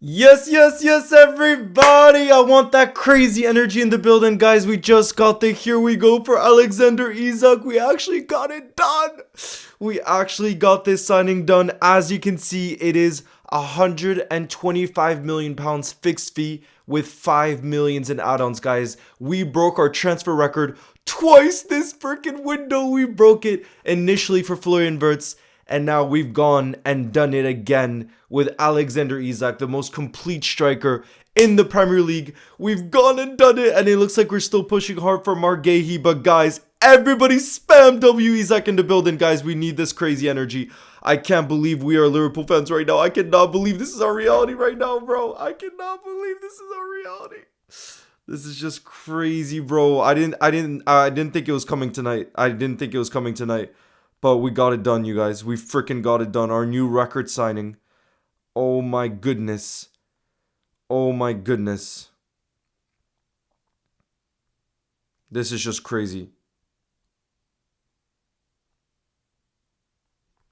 Yes, yes, yes, everybody! I want that crazy energy in the building, guys. We just got the here we go for Alexander Isak. We actually got it done. We actually got this signing done. As you can see, it is 125 million pounds fixed fee with 5 millions in add-ons, guys. We broke our transfer record twice this freaking window. We broke it initially for Florian Wirtz, and now we've gone and done it again with Alexander Isak, the most complete striker in the Premier League. We've gone and done it, and it looks like we're still pushing hard for Guéhi. But guys, everybody spam W Isak in the building, guys. We need this crazy energy. I can't believe we are Liverpool fans right now. I cannot believe this is our reality right now, bro. I cannot believe this is our reality. This is just crazy, bro. I didn't think it was coming tonight. I didn't think it was coming tonight. But we got it done, you guys. We freaking got it done. Our new record signing. Oh my goodness. Oh my goodness. This is just crazy.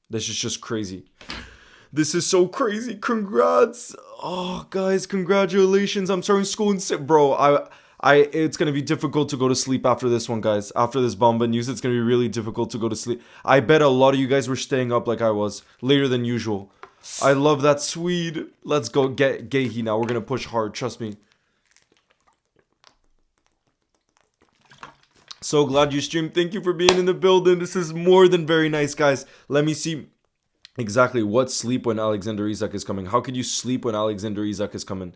This is just crazy. This is so crazy. Congrats. Oh, guys, congratulations. I'm starting school in bro. It's gonna be difficult to go to sleep after this one, guys. After this Bomba news, it's gonna be really difficult to go to sleep. I bet a lot of you guys were staying up like I was, later than usual. I love that Swede. Let's go get Guéhi now. We're gonna push hard, trust me. So glad you streamed. Thank you for being in the building. This is more than very nice, guys. Let me see exactly what sleep when Alexander Isak is coming. How could you sleep when Alexander Isak is coming?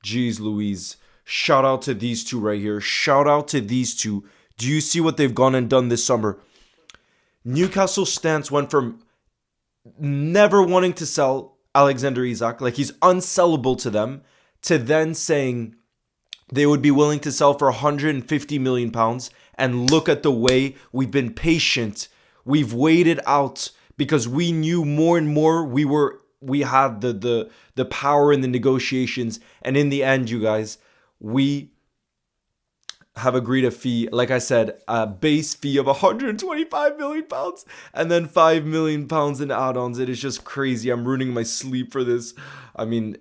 Jeez Louise. Shout out to these two right here. Shout out to these two. Do you see what they've gone and done this summer? Newcastle's stance went from never wanting to sell Alexander Isak, like he's unsellable to them, to then saying they would be willing to sell for 150 million pounds. And look at the way we've been patient. We've waited out because we knew more and more we had the power in the negotiations, and in the end, you guys, we have agreed a fee, like I said, a base fee of 125 million pounds and then 5 million pounds in add-ons. It is just crazy. I'm ruining my sleep for this. I mean,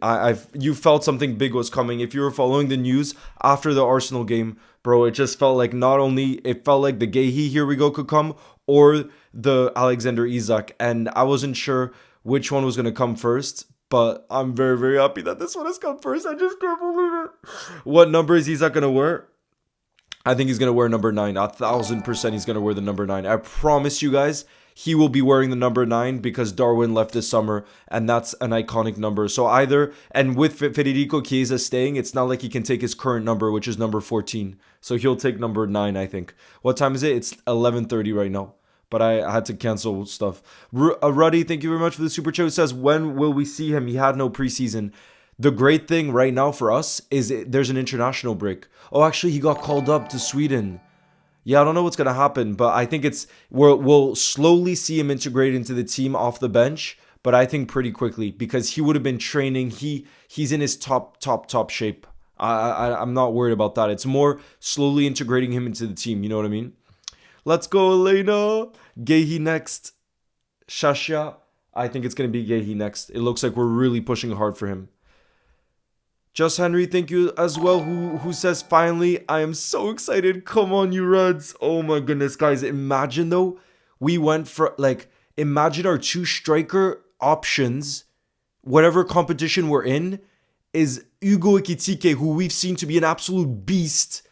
you felt something big was coming. If you were following the news after the Arsenal game, bro, it just felt like it felt like the Guéhi here we go could come, or the Alexander Isak, and I wasn't sure which one was going to come first. But I'm very, very happy that this one has come first. I just can't believe it. What number is Isak going to wear? I think he's going to wear number 9. 1,000% he's going to wear the number 9. I promise you guys, he will be wearing the number 9 because Darwin left this summer, and that's an iconic number. So either, and with Federico Chiesa staying, it's not like he can take his current number, which is number 14. So he'll take number 9, I think. What time is it? It's 11:30 right now. But I had to cancel stuff. Ruddy, thank you very much for the super chat. It says, when will we see him? He had no preseason. The great thing right now for us is there's an international break. Oh, actually, he got called up to Sweden. Yeah, I don't know what's going to happen, but I think we'll slowly see him integrate into the team off the bench, but I think pretty quickly because he would have been training. He's in his top shape. I'm not worried about that. It's more slowly integrating him into the team. You know what I mean? Let's go, Elena. Guéhi next. Shasha. I think it's going to be Guéhi next. It looks like we're really pushing hard for him. Just Henry, thank you as well, who says, finally, I am so excited. Come on, you Reds. Oh my goodness, guys. Imagine, though, we went for, imagine our 2 striker options, whatever competition we're in, is Hugo Ekitike, who we've seen to be an absolute beast,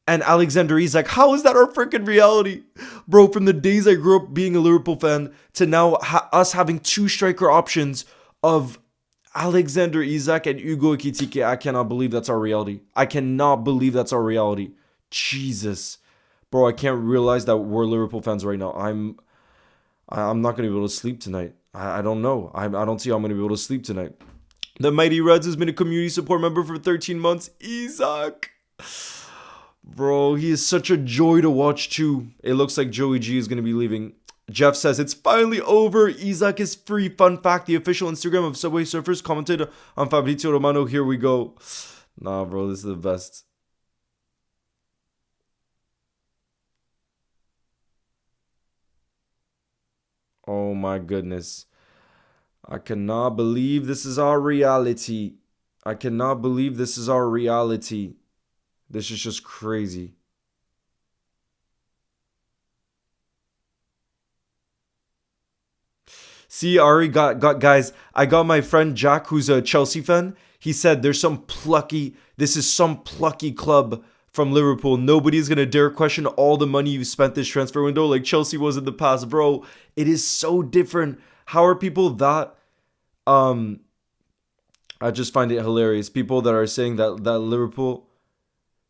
and Alexander Isak. How is that our freaking reality? Bro, from the days I grew up being a Liverpool fan to now us having 2 striker options of Alexander Isak and Hugo Ekitike, I cannot believe that's our reality. I cannot believe that's our reality. Jesus. Bro, I can't realize that we're Liverpool fans right now. I'm not going to be able to sleep tonight. I don't know. I don't see how I'm going to be able to sleep tonight. The Mighty Reds has been a community support member for 13 months. Isak. Bro, he is such a joy to watch too. It looks like Joey G is going to be leaving. Jeff says, it's finally over. Isak is free. Fun fact, the official Instagram of Subway Surfers commented on Fabrizio Romano. Here we go. Nah, bro, this is the best. Oh my goodness. I cannot believe this is our reality. I cannot believe this is our reality. This is just crazy. See, Ari got guys. I got my friend Jack, who's a Chelsea fan. He said there's some plucky. This is some plucky club from Liverpool. Nobody's gonna dare question all the money you spent this transfer window, like Chelsea was in the past, bro. It is so different. How are people that? I just find it hilarious. People that are saying that Liverpool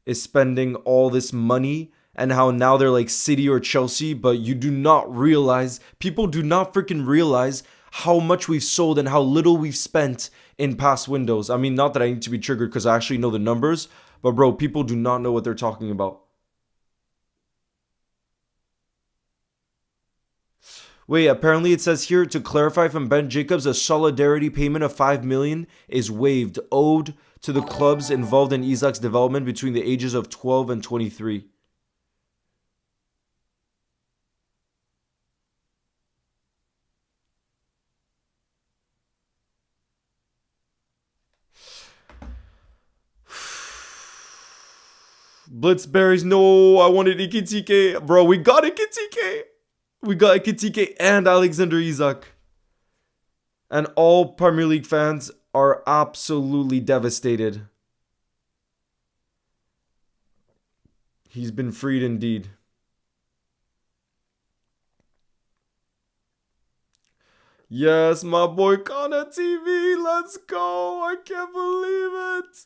is spending all this money and how now they're like City or Chelsea, but you do not realize, people do not freaking realize how much we've sold and how little we've spent in past windows. I mean, not that I need to be triggered because I actually know the numbers, but bro, people do not know what they're talking about. Wait, apparently it says here, to clarify from Ben Jacobs, a solidarity payment of 5 million is waived, owed to the clubs involved in Isak's development between the ages of 12 and 23. Blitzberries, no, I wanted Ikitike. Bro, we got Ikitike. We got Ikitike and Alexander Isak. And all Premier League fans are absolutely devastated. He's been freed indeed. Yes, my boy Connor TV. Let's go. I can't believe it.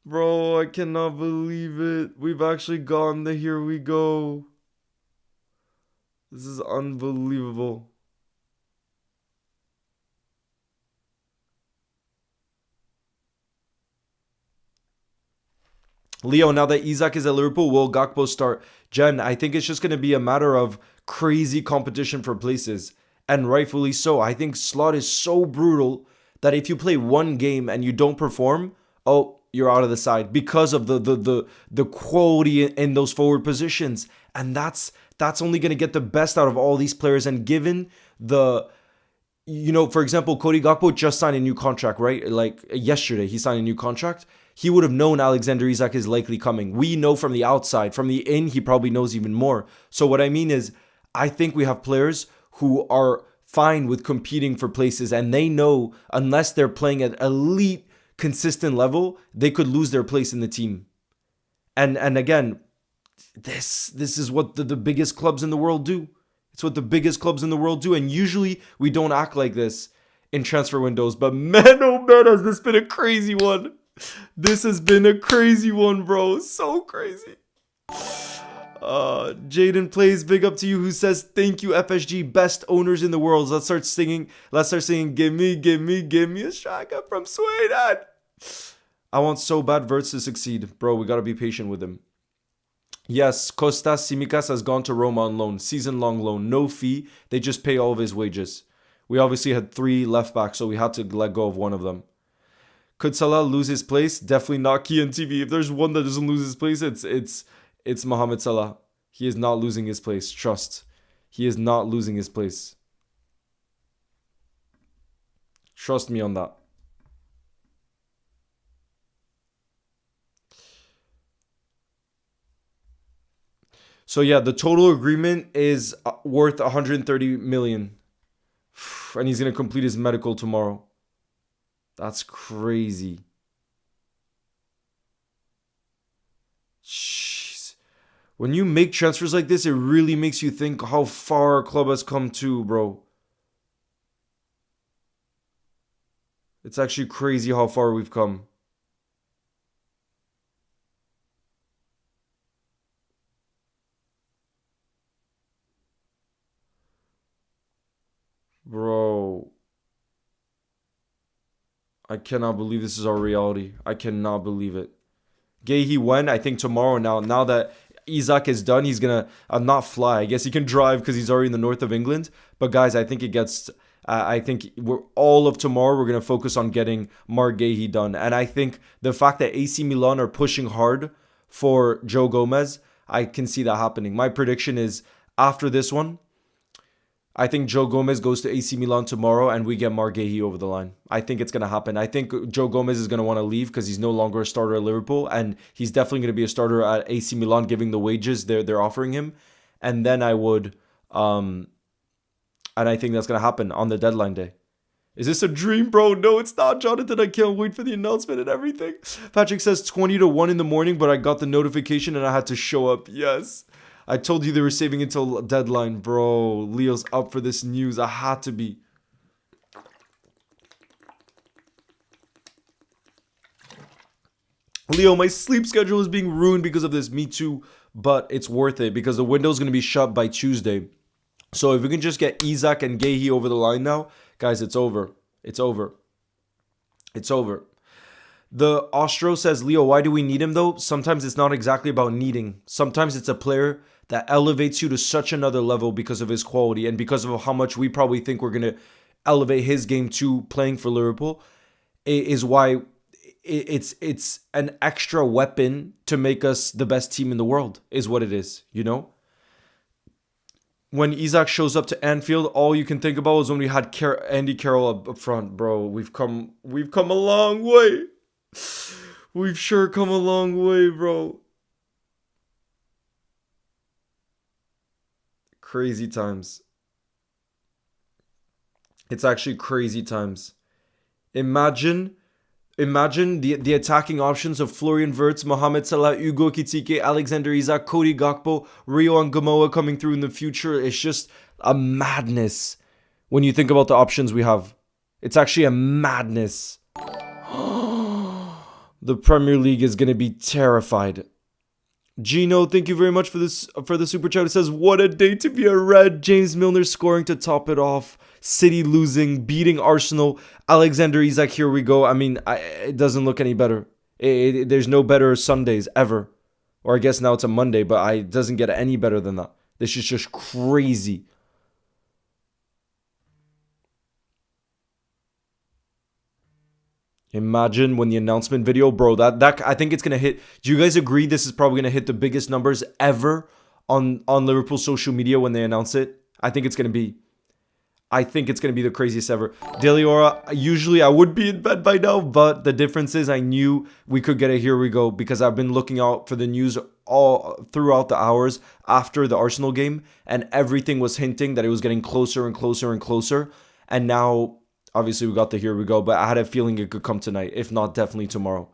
Bro, I cannot believe it. We've actually gone the here we go. This is unbelievable. Leo, now that Isak is at Liverpool, will Gakpo start? Jen, I think it's just going to be a matter of crazy competition for places. And rightfully so. I think Slot is so brutal that if you play one game and you don't perform, oh, you're out of the side because of the quality in those forward positions. And that's only going to get the best out of all these players. And given the, for example, Cody Gakpo just signed a new contract, right? Like yesterday, he signed a new contract. He would have known Alexander Isak is likely coming. We know from the outside. From the in, he probably knows even more. So what I mean is, I think we have players who are fine with competing for places, and they know unless they're playing at elite, consistent level, they could lose their place in the team. And again, this is what the biggest clubs in the world do. It's what the biggest clubs in the world do. And usually we don't act like this in transfer windows. But man, oh man, has this been a crazy one. This has been a crazy one, bro. So crazy. Jaden Plays, big up to you, who says, thank you, FSG, best owners in the world. Let's start singing, give me a striker from Sweden. I want so bad Verts to succeed. Bro, we gotta be patient with him. Yes, Kostas Simikas has gone to Roma on loan. Season-long loan. No fee. They just pay all of his wages. We obviously had 3 left backs, so we had to let go of one of them. Could Salah lose his place? Definitely not Kian TV. If there's one that doesn't lose his place, it's Mohamed Salah. He is not losing his place. Trust. He is not losing his place. Trust me on that. So yeah, the total agreement is worth 130 million. And he's going to complete his medical tomorrow. That's crazy. Jeez. When you make transfers like this, it really makes you think how far our club has come to, bro. It's actually crazy how far we've come. Bro. I cannot believe this is our reality. I cannot believe it. Guéhi when? I think tomorrow now. Now that Isak is done, he's going to not fly. I guess he can drive because he's already in the north of England. But guys, I think it gets... I think we're all of tomorrow, we're going to focus on getting Marc Guéhi done. And I think the fact that AC Milan are pushing hard for Joe Gomez, I can see that happening. My prediction is after this one, I think Joe Gomez goes to AC Milan tomorrow and we get Guéhi over the line. I think it's going to happen. I think Joe Gomez is going to want to leave because he's no longer a starter at Liverpool, and he's definitely going to be a starter at AC Milan, giving the wages they're offering him. And then I would, and I think that's going to happen on the deadline day. Is this a dream, bro? No, it's not, Jonathan. I can't wait for the announcement and everything. Patrick says 20 to 1 in the morning, but I got the notification and I had to show up. Yes. I told you they were saving until deadline, bro. Leo's up for this news. I had to be. Leo, my sleep schedule is being ruined because of this. Me too, but it's worth it because the window's going to be shut by Tuesday. So if we can just get Isak and Guéhi over the line now, guys, it's over. It's over. It's over. The Austro says, Leo, why do we need him though? Sometimes it's not exactly about needing. Sometimes it's a player that elevates you to such another level because of his quality and because of how much we probably think we're going to elevate his game to playing for Liverpool. It is why it's an extra weapon to make us the best team in the world is what it is, you know? When Isak shows up to Anfield, all you can think about is when we had Andy Carroll up front, bro. We've come a long way. We've sure come a long way, bro. Crazy times. It's actually crazy times. Imagine the attacking options of Florian Wirtz, Mohamed Salah, Hugo Ekitike, Alexander Isak, Cody Gakpo, Rio and Gamoa coming through in the future. It's just a madness when you think about the options we have. It's actually a madness. The Premier League is going to be terrified. Gino, thank you very much for the super chat. It says, what a day to be a Red. James Milner scoring to top it off. City losing, beating Arsenal. Alexander Isak, here we go. I mean, it doesn't look any better. There's no better Sundays ever. Or I guess now it's a Monday, but it doesn't get any better than that. This is just crazy. Imagine when the announcement video, bro, that I think it's going to hit. Do you guys agree this is probably going to hit the biggest numbers ever on Liverpool social media when they announce it? I think it's going to be the craziest ever. Deliora, usually I would be in bed by now, but the difference is I knew we could get it. Here we go, because I've been looking out for the news all throughout the hours after the Arsenal game, and everything was hinting that it was getting closer and closer and closer. And now, obviously, we got the here we go, but I had a feeling it could come tonight, if not definitely tomorrow.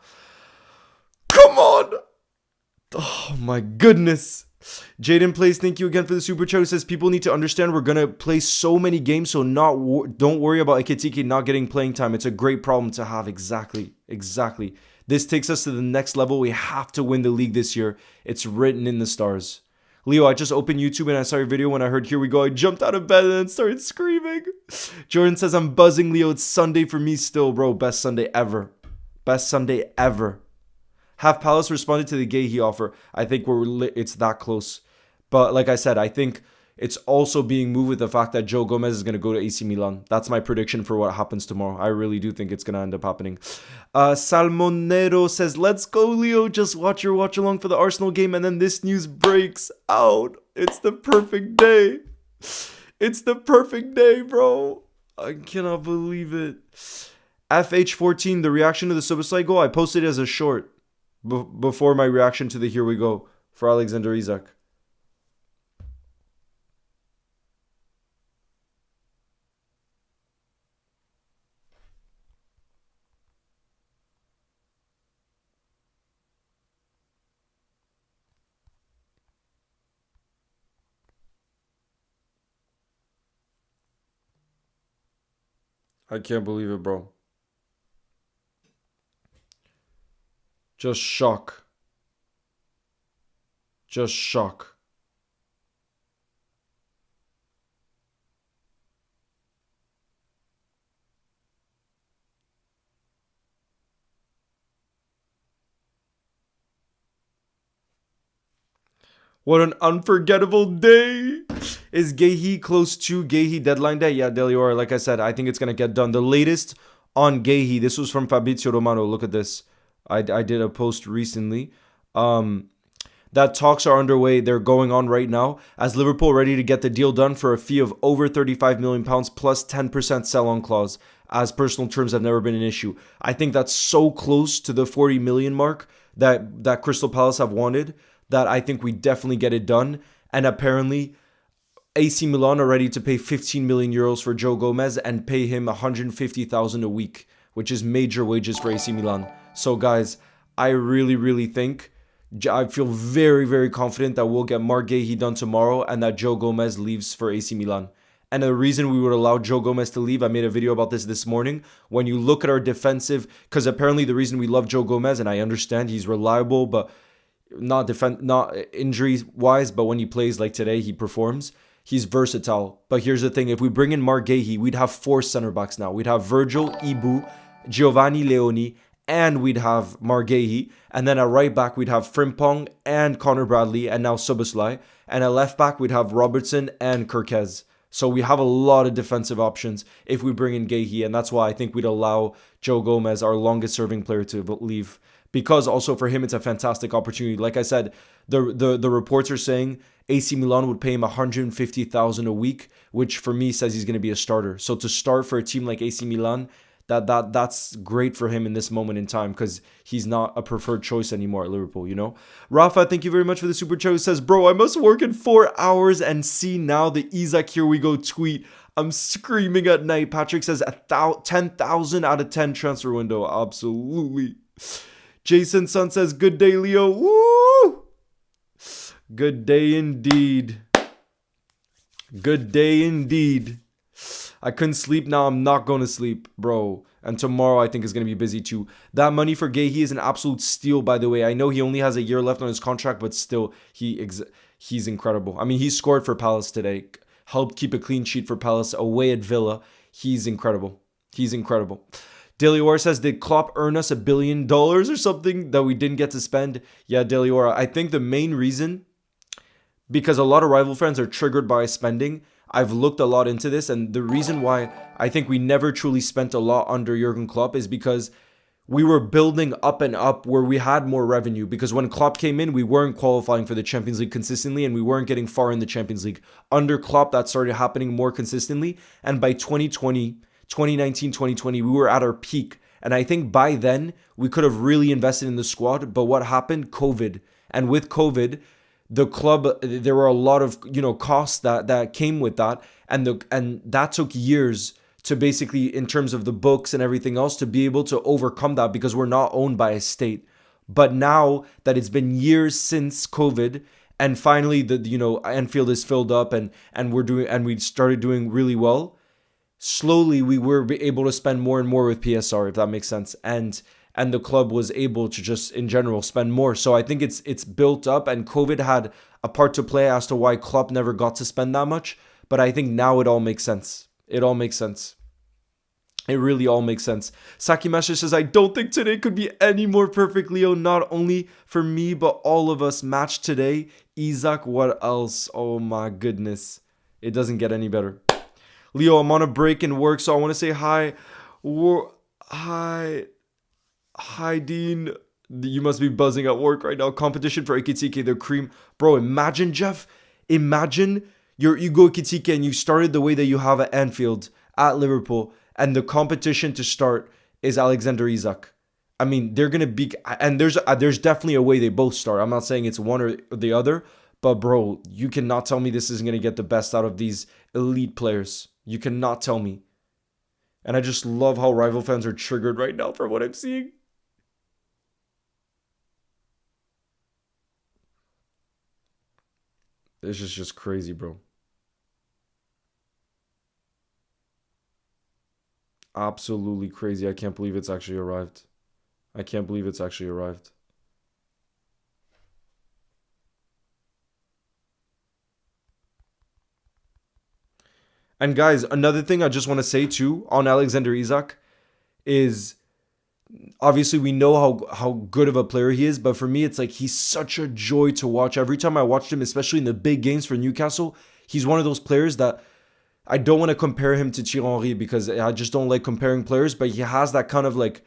Come on! Oh my goodness. Jaden Plays, thank you again for the super chat. He says, people need to understand we're going to play so many games, so don't worry about Ekitike not getting playing time. It's a great problem to have. Exactly. This takes us to the next level. We have to win the league this year. It's written in the stars. Leo, I just opened YouTube and I saw your video. When I heard here we go, I jumped out of bed and then started screaming. Jordan says, I'm buzzing, Leo. It's Sunday for me still, bro. Best Sunday ever. Best Sunday ever. Have Palace responded to the Guéhi offer? I think it's that close. But like I said, I think it's also being moved with the fact that Joe Gomez is going to go to AC Milan. That's my prediction for what happens tomorrow. I really do think it's going to end up happening. Salmonero says, let's go, Leo. Just watch your watch along for the Arsenal game. And then this news breaks out. It's the perfect day. It's the perfect day, bro. I cannot believe it. FH14, the reaction to the Subasai goal, I posted it as a short before my reaction to the here we go for Alexander Isak. I can't believe it, bro. Just shock. Just shock. What an unforgettable day. Is Guéhi close to Guéhi deadline day? Yeah, Deliora, like I said, I think it's going to get done. The latest on Guéhi, this was from Fabrizio Romano. Look at this. I did a post recently. The that talks are underway. They're going on right now as Liverpool ready to get the deal done for a fee of over £35 million plus 10% sell-on clause, as personal terms have never been an issue. I think that's so close to the 40 million mark that Crystal Palace have wanted that I think we definitely get it done. And apparently AC Milan are ready to pay 15 million euros for Joe Gomez and pay him 150,000 a week, which is major wages for AC Milan. So guys, I really think, I feel very confident that we'll get Marc Guéhi done tomorrow and that Joe Gomez leaves for AC Milan. And the reason we would allow Joe Gomez to leave, I made a video about this morning. When you look at our defensive, because apparently the reason we love Joe Gomez, and I understand he's reliable, but not injury wise, but when he plays like today, he performs. He's versatile. But here's the thing: if we bring in Marc Guéhi, we'd have 4 center backs now. We'd have Virgil, Ibu, Giovanni Leoni, and we'd have Marc Guéhi. And then at right back, we'd have Frimpong and Connor Bradley, and now Szoboszlai. And at left back, we'd have Robertson and Kirkez. So we have a lot of defensive options if we bring in Guéhi, and that's why I think we'd allow Joe Gomez, our longest-serving player, to leave. Because also for him, it's a fantastic opportunity. Like I said, the reports are saying AC Milan would pay him 150,000 a week, which for me says he's going to be a starter. So to start for a team like AC Milan, that's great for him in this moment in time because he's not a preferred choice anymore at Liverpool, you know? Rafa, thank you very much for the super chat. Who says, bro, I must work in 4 hours and see now the Isak here we go tweet. I'm screaming at night. Patrick says 10,000 out of 10 transfer window. Absolutely. Jason Sun says, good day, Leo. Woo! Good day indeed. Good day indeed. I couldn't sleep. Now I'm not going to sleep, bro. And tomorrow I think is going to be busy too. That money for Guéhi is an absolute steal, by the way. I know he only has a year left on his contract, but still, he's incredible. I mean, he scored for Palace today. Helped keep a clean sheet for Palace away at Villa. He's incredible. He's incredible. Delior says, did Klopp earn us $1 billion or something that we didn't get to spend? Yeah, Delior, I think the main reason, because a lot of rival fans are triggered by spending. I've looked a lot into this, and the reason why I think we never truly spent a lot under Jurgen Klopp is because we were building up and up where we had more revenue. Because when Klopp came in, we weren't qualifying for the Champions League consistently, and we weren't getting far in the Champions League. Under Klopp, that started happening more consistently, and by 2019, 2020, we were at our peak. And I think by then, we could have really invested in the squad, but what happened? COVID. And with COVID, the club, there were a lot of costs that came with that, and that took years to basically, in terms of the books and everything else, to be able to overcome that because we're not owned by a state. But now that it's been years since COVID, and finally the Anfield is filled up and we started doing really well, slowly we were able to spend more and more with PSR, if that makes sense, and the club was able to just, in general, spend more. So I think it's built up, and COVID had a part to play as to why Klopp never got to spend that much. But I think now it all makes sense. It all makes sense. It really all makes sense. Saki Master says, I don't think today could be any more perfect, Leo. Not only for me, but all of us. Match today. Isak, what else? Oh my goodness. It doesn't get any better. Leo, I'm on a break in work, so I want to say hi. Hi, Dean. You must be buzzing at work right now. Competition for Ekitike, the cream. Bro, imagine, Jeff. Imagine you go Ekitike and you started the way that you have at Anfield, at Liverpool, and the competition to start is Alexander Isak. I mean, they're going to be... And there's definitely a way they both start. I'm not saying it's one or the other, but bro, you cannot tell me this isn't going to get the best out of these elite players. You cannot tell me. And I just love how rival fans are triggered right now for what I'm seeing. This is just crazy, bro. Absolutely crazy. I can't believe it's actually arrived. I can't believe it's actually arrived. And guys, another thing I just want to say too on Alexander Isak is, obviously we know how good of a player he is, but for me it's like he's such a joy to watch. Every time I watched him, especially in the big games for Newcastle, he's one of those players that I don't want to compare him to Thierry Henry because I just don't like comparing players, but he has that kind of like,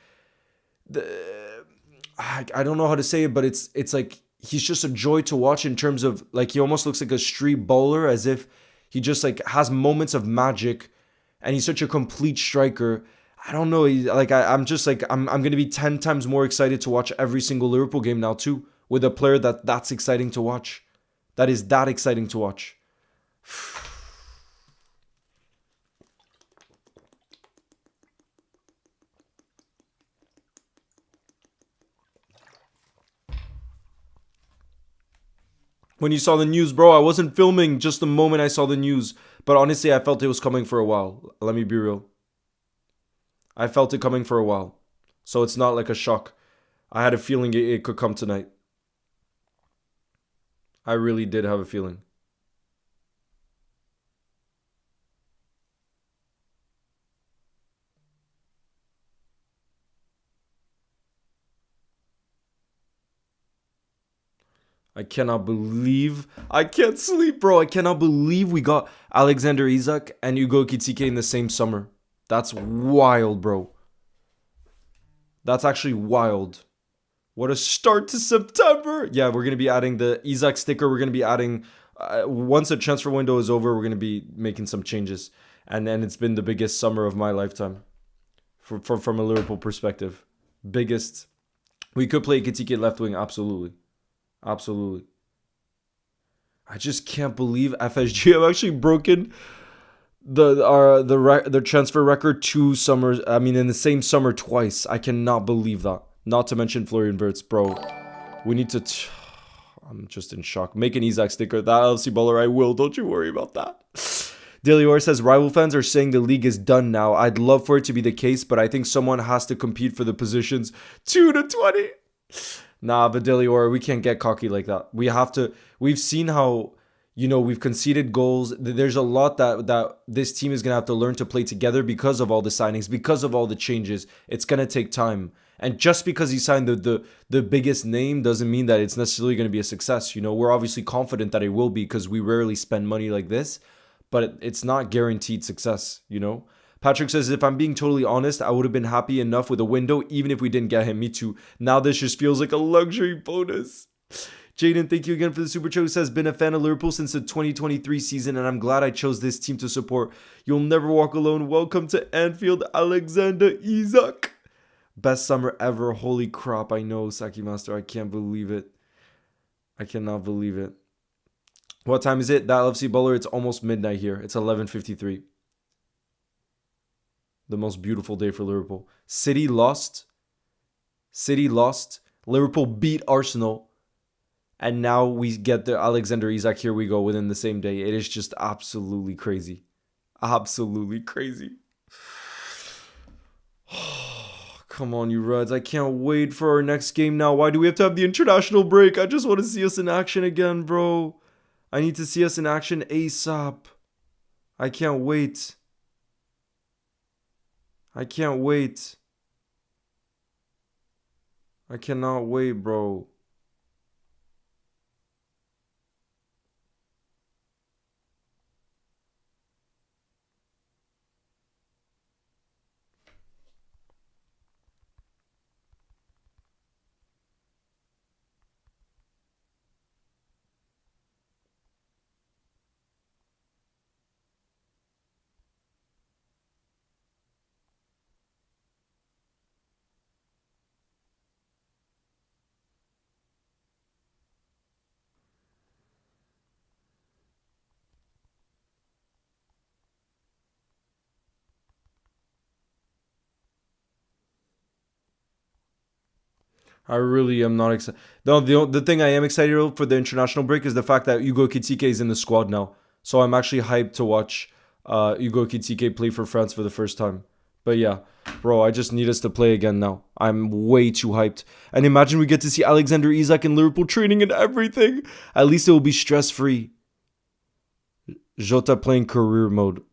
I don't know how to say it, but it's like he's just a joy to watch in terms of like he almost looks like a street bowler, as if he just like has moments of magic, and he's such a complete striker. I don't know. I'm just like I'm gonna be 10 times more excited to watch every single Liverpool game now too, with a player that's exciting to watch. That is that exciting to watch. When you saw the news, bro, I wasn't filming just the moment I saw the news. But honestly, I felt it was coming for a while. Let me be real. I felt it coming for a while. So it's not like a shock. I had a feeling it could come tonight. I really did have a feeling. I can't sleep, bro. I cannot believe we got Alexander Isak and Hugo Ekitike in the same summer. That's wild, bro. That's actually wild. What a start to September. Yeah, we're going to be adding the Isak sticker. We're going to be adding, once the transfer window is over, we're going to be making some changes. And it's been the biggest summer of my lifetime from a Liverpool perspective. Biggest. We could play Ekitike left wing, absolutely. Absolutely. I just can't believe FSG have actually broken the transfer record 2 summers. I mean, in the same summer twice. I cannot believe that. Not to mention Florian Wirtz, bro. We need to. I'm just in shock. Make an Isak sticker. That LFC baller, I will. Don't you worry about that. Daily Or says rival fans are saying the league is done now. I'd love for it to be the case, but I think someone has to compete for the positions 2 to 20. Nah, but Daily Or, we can't get cocky like that. We have to. We've seen how, we've conceded goals. There's a lot that this team is going to have to learn to play together because of all the signings, because of all the changes. It's going to take time. And just because he signed the biggest name doesn't mean that it's necessarily going to be a success. We're obviously confident that it will be because we rarely spend money like this, but it's not guaranteed success, Patrick says, if I'm being totally honest, I would have been happy enough with a window even if we didn't get him. Me too. Now this just feels like a luxury bonus. Jaden, thank you again for the super chat. Who says, been a fan of Liverpool since the 2023 season, and I'm glad I chose this team to support. You'll never walk alone. Welcome to Anfield, Alexander Isak. Best summer ever. Holy crap. I know, Saki Master. I can't believe it. I cannot believe it. What time is it? That LFC Bowler, it's almost midnight here. It's 11:53. The most beautiful day for Liverpool. City lost. Liverpool beat Arsenal. And now we get the Alexander Isak. Here we go within the same day. It is just absolutely crazy. Absolutely crazy. Come on, you Reds. I can't wait for our next game now. Why do we have to have the international break? I just want to see us in action again, bro. I need to see us in action ASAP. I can't wait. I can't wait. I cannot wait, bro. I really am not excited. The thing I am excited for the international break is the fact that Hugo Ekitike is in the squad now. So I'm actually hyped to watch Hugo Ekitike play for France for the first time. But yeah, bro, I just need us to play again now. I'm way too hyped. And imagine we get to see Alexander Isak in Liverpool training and everything. At least it will be stress-free. Jota playing career mode.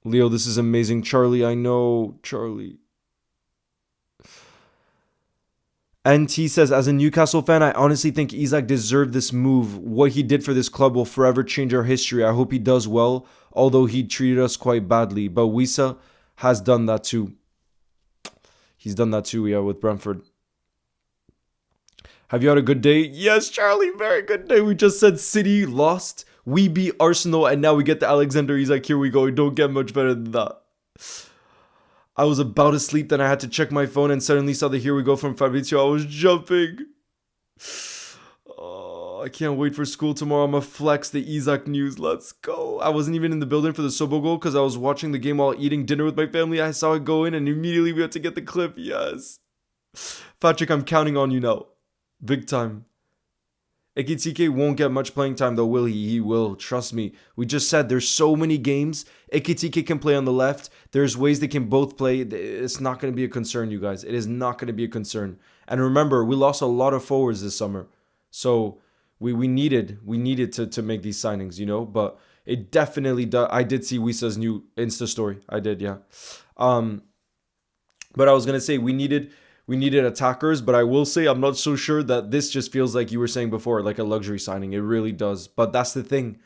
Leo, this is amazing. Charlie, I know. Charlie. NT says, as a Newcastle fan, I honestly think Isak deserved this move. What he did for this club will forever change our history. I hope he does well, although he treated us quite badly. But Wissa has done that too. He's done that too, yeah, with Brentford. Have you had a good day? Yes, Charlie, very good day. We just said City lost. We beat Arsenal, and now we get the Alexander Isak. Here we go. It don't get much better than that. I was about to sleep, then I had to check my phone and suddenly saw the here we go from Fabrizio. I was jumping. Oh, I can't wait for school tomorrow. I'm gonna flex the Isak news. Let's go. I wasn't even in the building for the Sobo goal because I was watching the game while eating dinner with my family. I saw it go in and immediately we had to get the clip. Yes. Patrick, I'm counting on you now. Big time. Ekitike won't get much playing time though, will he? He will. Trust me. We just said there's so many games. Ekitike can play on the left. There's ways they can both play. It's not going to be a concern, you guys. It is not going to be a concern. And remember, we lost a lot of forwards this summer. So we needed to make these signings, you know? But it definitely does. I did see Wisa's new Insta story. I did, yeah. But I was going to say we needed attackers, but I will say I'm not so sure that this just feels like you were saying before, like a luxury signing. It really does. But that's the thing.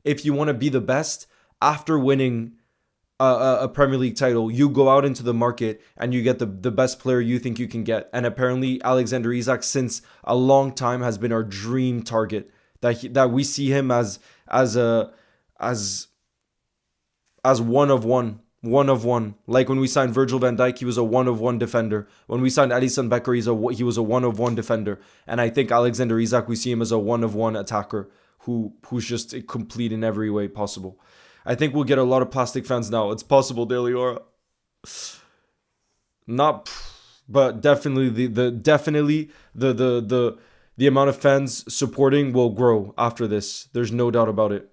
If you want to be the best, after winning a Premier League title, you go out into the market and you get the best player you think you can get. And apparently Alexander Isak, since a long time, has been our dream target. That we see him as one of one. One of one. Like when we signed Virgil van Dijk, he was a one of one defender. When we signed Alisson Becker, he was a one of one defender. And I think Alexander Isak, we see him as a one of one attacker who's just complete in every way possible. I think we'll get a lot of plastic fans now. It's possible, Daily Aura. Not, but definitely the amount of fans supporting will grow after this. There's no doubt about it.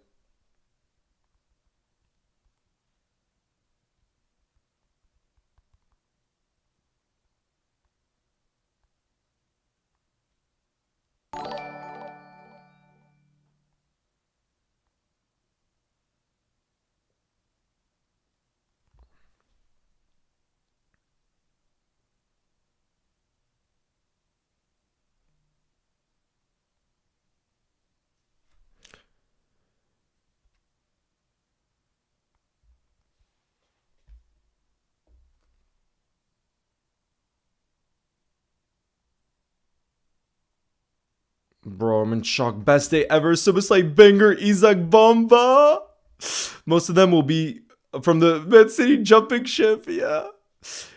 Bro, I'm in shock. Best day ever. Suicide banger. Isak Bomba. Most of them will be from the Man City jumping ship. Yeah.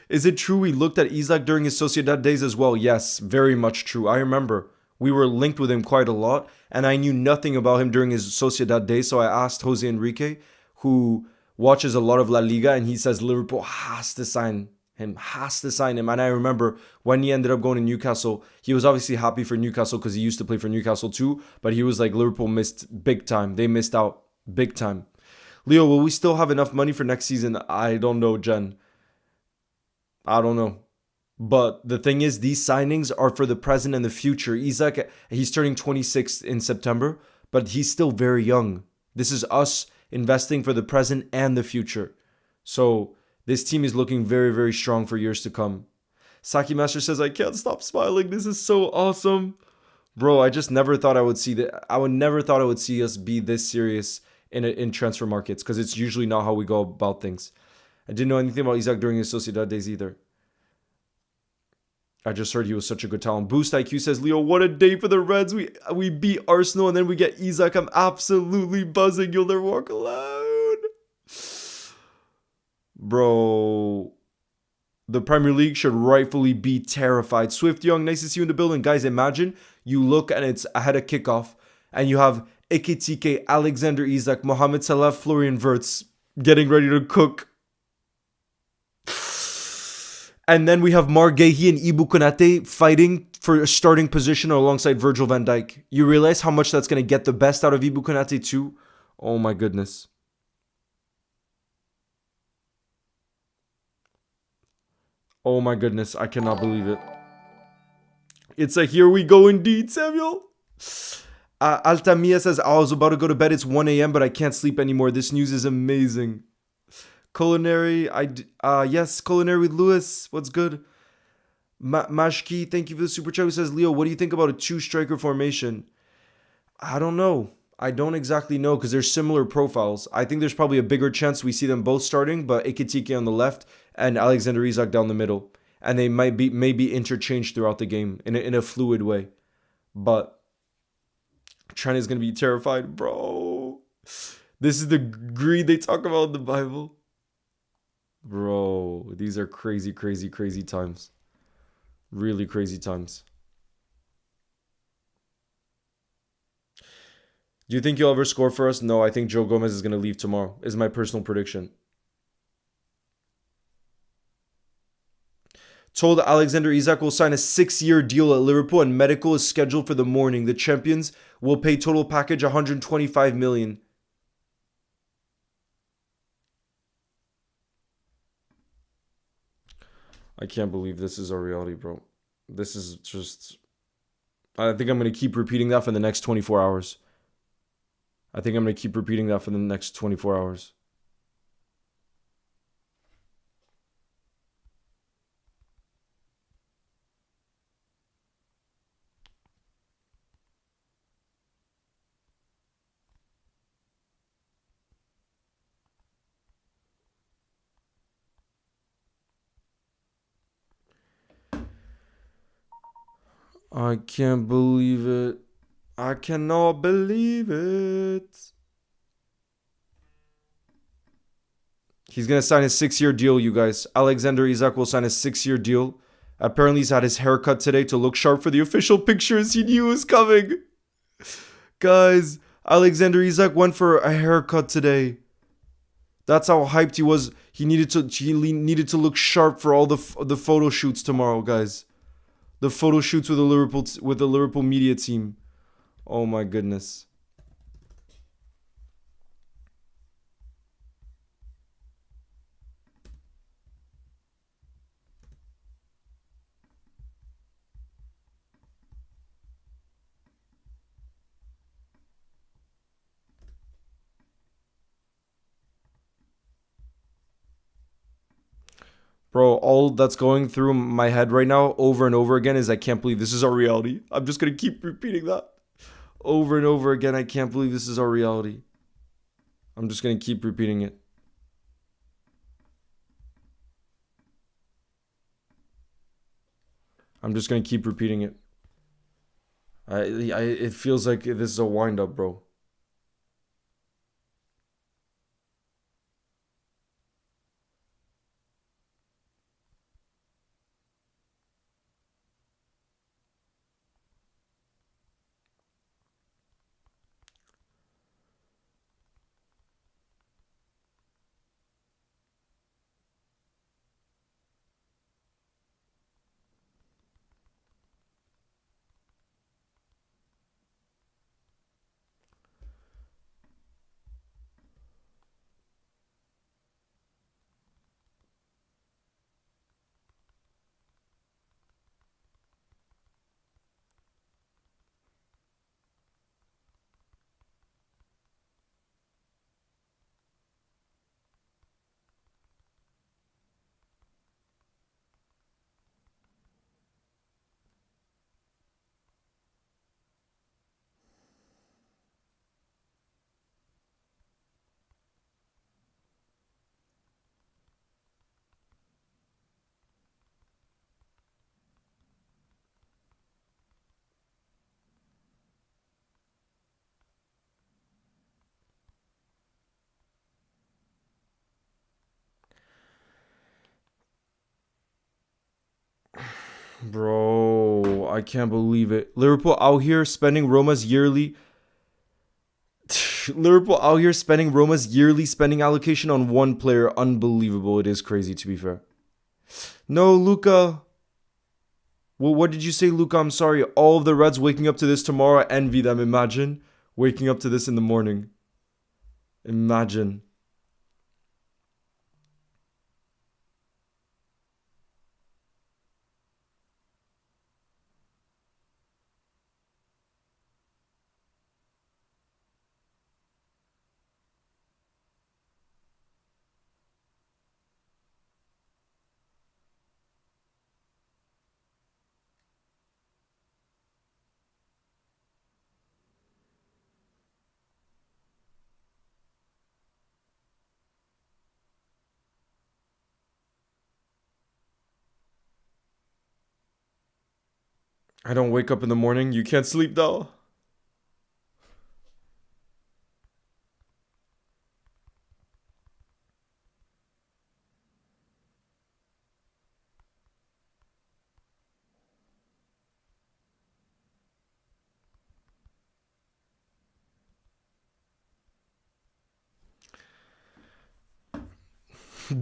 Is it true we looked at Isak during his Sociedad days as well? Yes, very much true. I remember we were linked with him quite a lot, and I knew nothing about him during his Sociedad days. So I asked Jose Enrique, who watches a lot of La Liga, and he says Liverpool has to sign him. And I remember when he ended up going to Newcastle, he was obviously happy for Newcastle because he used to play for Newcastle too. But he was like, Liverpool missed big time. They missed out big time. Leo, will we still have enough money for next season? I don't know, Jen. I don't know. But the thing is, these signings are for the present and the future. Isak, he's turning 26 in September, but he's still very young. This is us investing for the present and the future. So this team is looking very, very strong for years to come. Saki Master says, I can't stop smiling. This is so awesome. Bro, I just never thought I would see that. I would never thought I would see us be this serious in transfer markets, because it's usually not how we go about things. I didn't know anything about Isak during his Sociedad days either. I just heard he was such a good talent. Boost IQ says, Leo, what a day for the Reds. We beat Arsenal and then we get Isak. I'm absolutely buzzing. You'll never walk alone. Bro, the Premier League should rightfully be terrified. Swift Young, nice to see you in the building. Guys, imagine you look and it's ahead of kickoff and you have Ekitike, Alexander Isak, Mohamed Salah, Florian Wirtz getting ready to cook. And then we have Guéhi and Ibu Konate fighting for a starting position alongside Virgil van Dijk. You realize how much that's going to get the best out of Ibu Konate too? Oh my goodness. Oh my goodness, I cannot believe it. It's a here we go indeed, Samuel. Altamia says, I was about to go to bed. It's 1 a.m., but I can't sleep anymore. This news is amazing. Culinary, yes, Culinary with Lewis. What's good? Mashki, thank you for the super chat. Who says, Leo, what do you think about a two-striker formation? I don't know. I don't exactly know because there's similar profiles. I think there's probably a bigger chance we see them both starting, but Ekitike on the left and Alexander Isak down the middle. And they might be maybe interchanged throughout the game in a fluid way. But Trent is gonna be terrified, bro. This is the greed they talk about in the Bible. Bro, these are crazy, crazy, crazy times. Really crazy times. Do you think you'll ever score for us? No, I think Joe Gomez is going to leave tomorrow, is my personal prediction. Told Alexander Isak will sign a 6-year deal at Liverpool and medical is scheduled for the morning. The champions will pay total package 125 million. I can't believe this is our reality, bro. This is just... I think I'm going to keep repeating that for the next 24 hours. I think I'm going to keep repeating that for the next 24 hours. I can't believe it. I cannot believe it. He's going to sign a 6-year deal, you guys. Alexander Isak will sign a 6-year deal. Apparently, he's had his haircut today to look sharp for the official pictures. He knew it was coming. Guys, Alexander Isak went for a haircut today. That's how hyped he was. He needed to look sharp for all the photo shoots tomorrow, guys. The photo shoots with the Liverpool media team. Oh my goodness. Bro, all that's going through my head right now over and over again is I can't believe this is our reality. I'm just going to keep repeating that. Over and over again, I can't believe this is our reality. I'm just going to keep repeating it. I'm just going to keep repeating it. It feels like this is a wind up, bro. Bro, I can't believe it. Liverpool out here spending Roma's yearly spending allocation on one player. Unbelievable. It is crazy, to be fair. No, Luca. Well, what did you say, Luca? I'm sorry. All of the Reds waking up to this tomorrow. I envy them. Imagine waking up to this in the morning. Imagine. I don't wake up in the morning. You can't sleep though.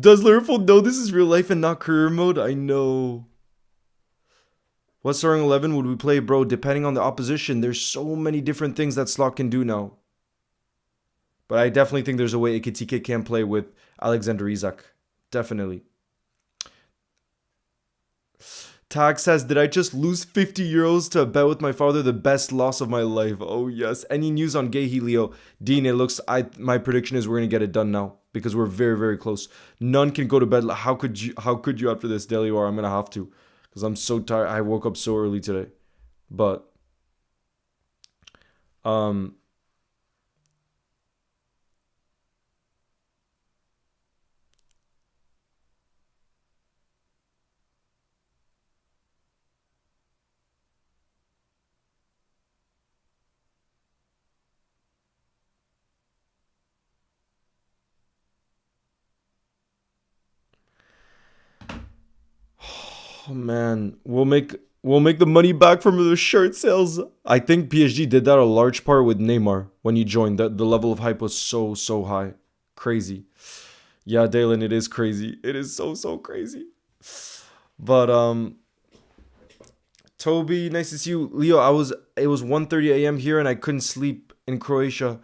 Does Liverpool know this is real life and not career mode? I know. What starting 11 would we play, bro? Depending on the opposition, there's so many different things that Slot can do now. But I definitely think there's a way Ikitike can play with Alexander Isak. Definitely. Tag says, did I just lose 50 euros to a bet with my father? The best loss of my life. Oh, yes. Any news on Guéhi, Leo? Dean, it looks, my prediction is we're going to get it done now because we're very, very close. None can go to bed. How could you after this, Delio? I'm going to have to because I'm so tired. I woke up so early today. But, um, oh man, we'll make the money back from the shirt sales. I think PSG did that a large part with Neymar when he joined. The level of hype was so high, crazy. Yeah, Dalen, it is crazy. It is so crazy. But Toby, nice to see you. Leo, it was 1:30 a.m. here and I couldn't sleep in Croatia.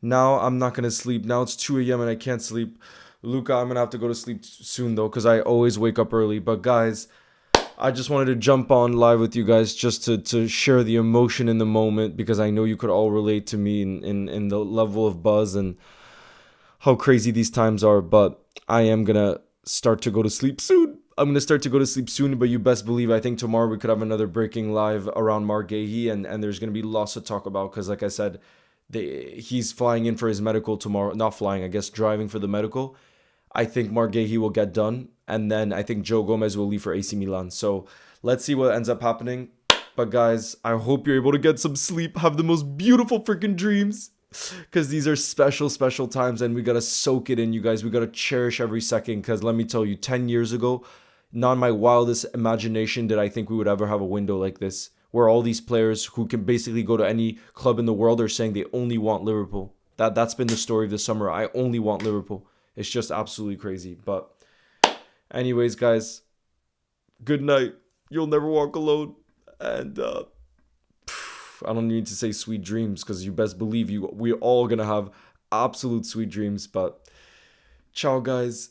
Now I'm not gonna sleep. Now it's 2 a.m. and I can't sleep. Luca, I'm gonna have to go to sleep soon though, because I always wake up early. But guys, I just wanted to jump on live with you guys just to share the emotion in the moment because I know you could all relate to me in the level of buzz and how crazy these times are. But I am gonna start to go to sleep soon. I'm gonna start to go to sleep soon, but you best believe I think tomorrow we could have another breaking live around Mark Guéhi, and there's gonna be lots to talk about because like I said, he's flying in for his medical tomorrow. Not flying, I guess driving for the medical. I think Mark Guéhi will get done, and then I think Joe Gomez will leave for AC Milan. So let's see what ends up happening. But guys, I hope you're able to get some sleep, have the most beautiful freaking dreams, because these are special times, and we gotta soak it in, you guys. We gotta cherish every second, because let me tell you, 10 years ago, not in my wildest imagination did I think we would ever have a window like this, where all these players who can basically go to any club in the world are saying they only want Liverpool. That's been the story of the summer. I only want Liverpool. It's just absolutely crazy. But anyways, guys, good night. You'll never walk alone. And I don't need to say sweet dreams because you best believe we're all gonna have absolute sweet dreams. But ciao, guys.